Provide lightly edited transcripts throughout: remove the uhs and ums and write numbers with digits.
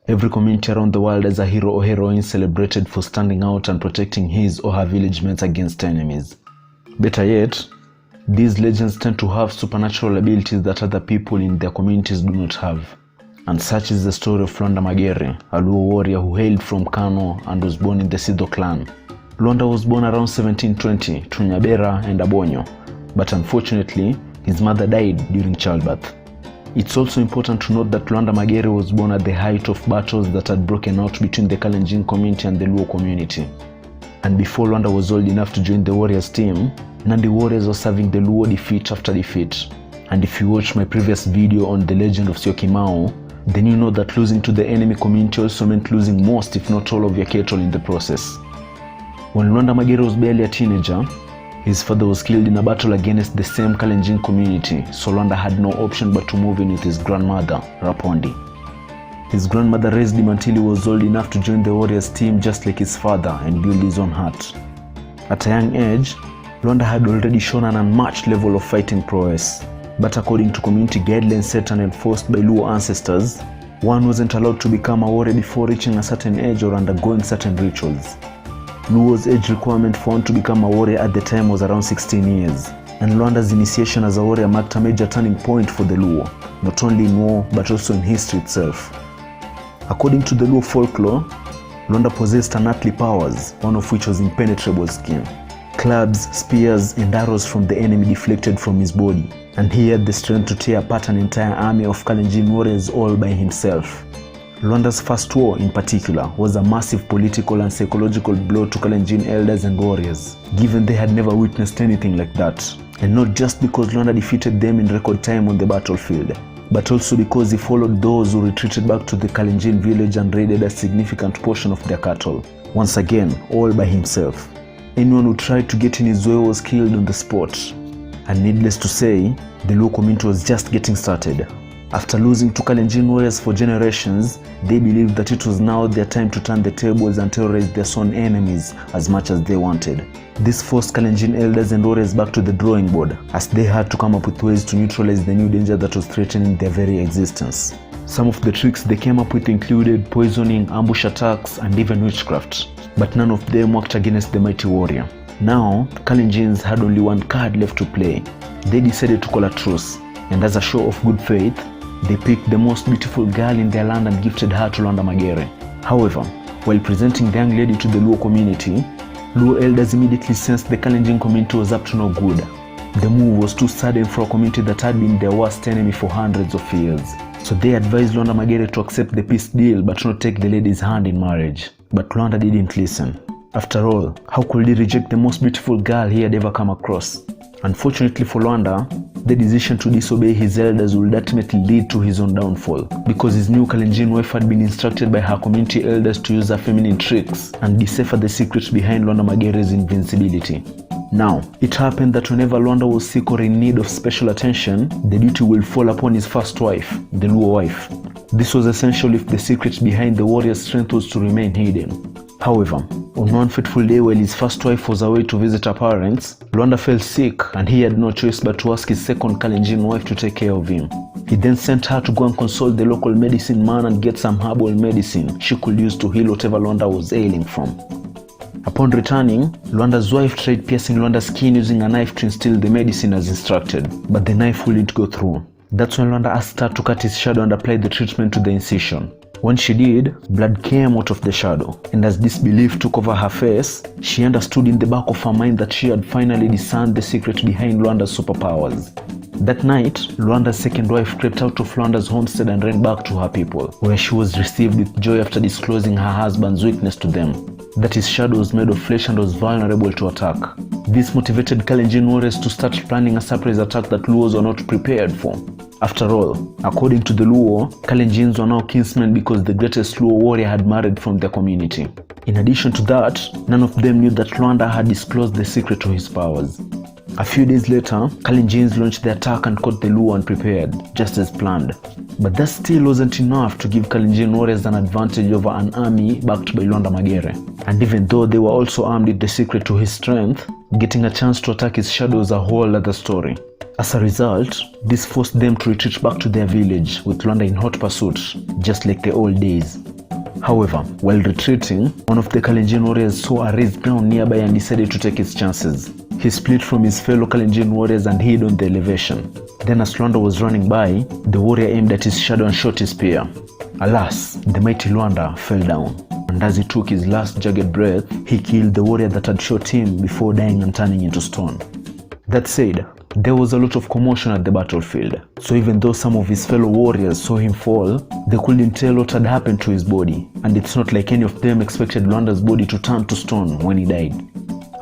Every community around the world has a hero or heroine celebrated for standing out and protecting his or her village mates against enemies. Better yet, these legends tend to have supernatural abilities that other people in their communities do not have. And such is the story of LWANDA Magere, a Luo warrior who hailed from Kano and was born in the Sido clan. LWANDA was born around 1720 to Nyabera and Abonyo, but unfortunately, his mother died during childbirth. It's also important to note that LWANDA Magere was born at the height of battles that had broken out between the Kalenjin community and the Luo community. And before LWANDA was old enough to join the Warriors team, Nandi Warriors were serving the Luo defeat after defeat. And if you watched my previous video on the legend of Syokimau, then you know that losing to the enemy community also meant losing most if not all of your cattle in the process. When LWANDA Magere was barely a teenager, his father was killed in a battle against the same Kalenjin community, so LWANDA had no option but to move in with his grandmother, Rapondi. His grandmother raised him until he was old enough to join the Warriors team just like his father and build his own hut. At a young age, LWANDA had already shown an unmatched level of fighting prowess, but according to community guidelines set and enforced by Luo ancestors, one wasn't allowed to become a warrior before reaching a certain age or undergoing certain rituals. Luo's age requirement for one to become a warrior at the time was around 16 years, and LWANDA's initiation as a warrior marked a major turning point for the Luo, not only in war but also in history itself. According to the Luo folklore, LWANDA possessed unearthly powers, one of which was impenetrable skin. Clubs, spears, and arrows from the enemy deflected from his body, and he had the strength to tear apart an entire army of Kalenjin warriors all by himself. LWANDA's first war, in particular, was a massive political and psychological blow to Kalenjin elders and warriors, given they had never witnessed anything like that. And not just because LWANDA defeated them in record time on the battlefield, but also because he followed those who retreated back to the Kalenjin village and raided a significant portion of their cattle, once again, all by himself. Anyone who tried to get in his way was killed on the spot. And needless to say, the Luo community was just getting started. After losing to Kalenjin warriors for generations, they believed that it was now their time to turn the tables and terrorize their sworn enemies as much as they wanted. This forced Kalenjin elders and warriors back to the drawing board, as they had to come up with ways to neutralize the new danger that was threatening their very existence. Some of the tricks they came up with included poisoning, ambush attacks, and even witchcraft, but none of them worked against the mighty warrior. Now, Kalenjins had only one card left to play. They decided to call a truce, and as a show of good faith, they picked the most beautiful girl in their land and gifted her to LWANDA Magere. However, while presenting the young lady to the Luo community, Luo elders immediately sensed the Kalenjin community was up to no good. The move was too sudden for a community that had been their worst enemy for hundreds of years. So they advised LWANDA Magere to accept the peace deal but not take the lady's hand in marriage. But LWANDA didn't listen. After all, how could he reject the most beautiful girl he had ever come across? Unfortunately for LWANDA, the decision to disobey his elders would ultimately lead to his own downfall, because his new Kalenjin wife had been instructed by her community elders to use her feminine tricks and decipher the secrets behind LWANDA Magere's invincibility. Now, it happened that whenever LWANDA was sick or in need of special attention, the duty will fall upon his first wife, the Luo wife. This was essential if the secret behind the warrior's strength was to remain hidden. However, on one fateful day while his first wife was away to visit her parents, LWANDA fell sick and he had no choice but to ask his second Kalenjin wife to take care of him. He then sent her to go and consult the local medicine man and get some herbal medicine she could use to heal whatever LWANDA was ailing from. Upon returning, LWANDA's wife tried piercing LWANDA's skin using a knife to instill the medicine as instructed, but the knife wouldn't go through. That's when LWANDA asked her to cut his shadow and apply the treatment to the incision. When she did, blood came out of the shadow, and as disbelief took over her face, she understood in the back of her mind that she had finally discerned the secret behind LWANDA's superpowers. That night, LWANDA's second wife crept out of LWANDA's homestead and ran back to her people, where she was received with joy after disclosing her husband's weakness to them, that his shadow was made of flesh and was vulnerable to attack. This motivated Kalenjin warriors to start planning a surprise attack that Luos were not prepared for. After all, according to the Luo, Kalenjins were now kinsmen because the greatest Luo warrior had married from their community. In addition to that, none of them knew that LWANDA had disclosed the secret to his powers. A few days later, Kalenjins launched the attack and caught the Luo unprepared, just as planned. But that still wasn't enough to give Kalenjin warriors an advantage over an army backed by LWANDA Magere. And even though they were also armed with the secret to his strength, getting a chance to attack his shadow was a whole other story. As a result, this forced them to retreat back to their village with LWANDA in hot pursuit, just like the old days. However, while retreating, one of the Kalenjin warriors saw a raised ground nearby and decided to take his chances. He split from his fellow Kalenjin warriors and hid on the elevation. Then as Luanda was running by, the warrior aimed at his shadow and shot his spear. Alas, the mighty Luanda fell down, and as he took his last jagged breath, he killed the warrior that had shot him before dying and turning into stone. That said, there was a lot of commotion at the battlefield, so even though some of his fellow warriors saw him fall, they couldn't tell what had happened to his body, and it's not like any of them expected Luanda's body to turn to stone when he died.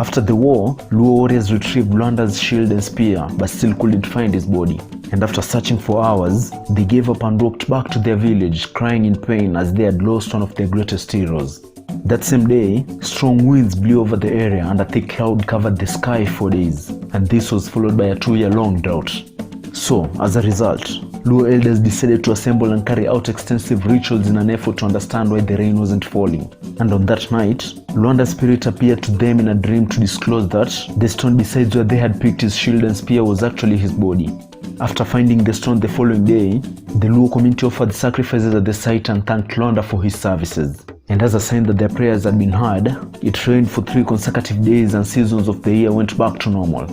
After the war, Luo warriors retrieved Luanda's shield and spear but still couldn't find his body, and after searching for hours, they gave up and walked back to their village crying in pain as they had lost one of their greatest heroes. That same day, strong winds blew over the area and a thick cloud covered the sky for days, and this was followed by a 2-year-long drought. So, as a result, Luo elders decided to assemble and carry out extensive rituals in an effort to understand why the rain wasn't falling. And on that night, Luanda's spirit appeared to them in a dream to disclose that the stone beside where they had picked his shield and spear was actually his body. After finding the stone the following day, the Luo community offered sacrifices at the site and thanked Luanda for his services. And as a sign that their prayers had been heard, it rained for 3 consecutive days and seasons of the year went back to normal.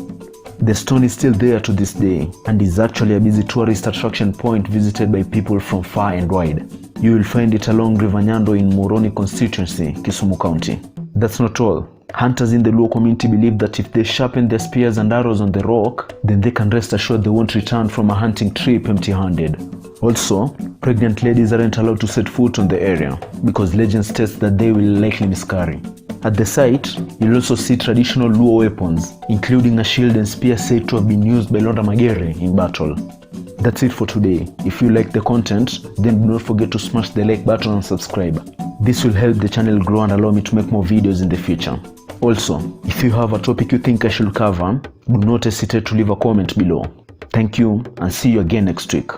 The stone is still there to this day and is actually a busy tourist attraction point visited by people from far and wide. You will find it along River Nyando in Moroni constituency, Kisumu County. That's not all. Hunters in the Luo community believe that if they sharpen their spears and arrows on the rock, then they can rest assured they won't return from a hunting trip empty-handed. Also, pregnant ladies aren't allowed to set foot on the area because legend states that they will likely miscarry. At the site, you'll also see traditional Luo weapons, including a shield and spear said to have been used by LWANDA Magere in battle. That's it for today. If you like the content, then do not forget to smash the like button and subscribe. This will help the channel grow and allow me to make more videos in the future. Also, if you have a topic you think I should cover, do not hesitate to leave a comment below. Thank you and see you again next week.